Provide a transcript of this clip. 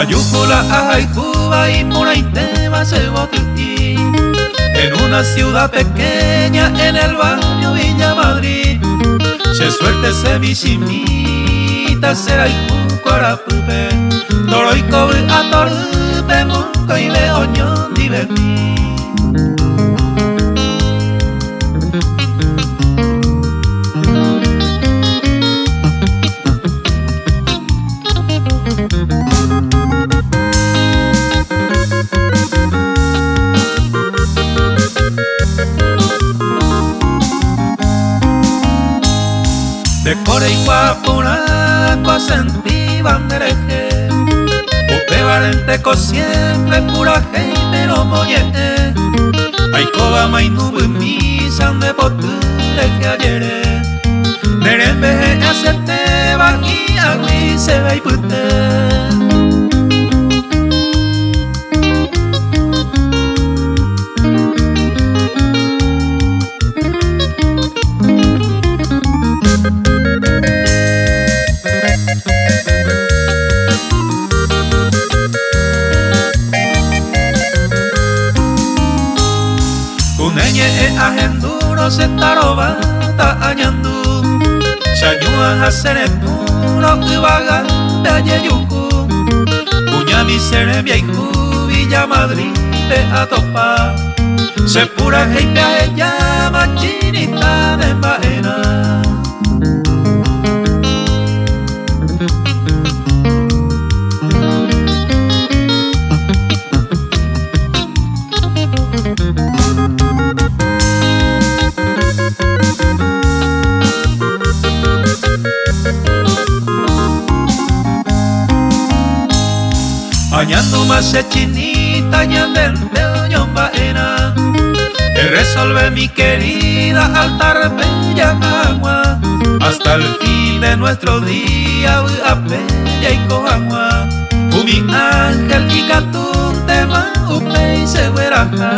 Ayújula, Ajaycuba y Moraitema se botuí. En una ciudad pequeña en el barrio Villa Madrid, se suerte se bichimita, será y cuarapupe, toro y cobre a torpe, monco y leoñón divertí. De core y guapuraco sentí bandereje, upe valenteco siempre pura gente no moye. Ay coba may nubu misan de potule que ayer nerembeje hacerte baji agui se ve y pute. Kuneñe ajenduro se tarobata añandu, chayuan hacer puro ubaga de ayeyuku, puñami serebia y Villa Madrid de atopa, se pura gente a ella machinita de baena. Añando más se chinita, añandente oñón baena, que resolve mi querida altar bella agua, hasta el fin de nuestro día, apella y coagua, mi ángel y catún tema, upe y se hueraja.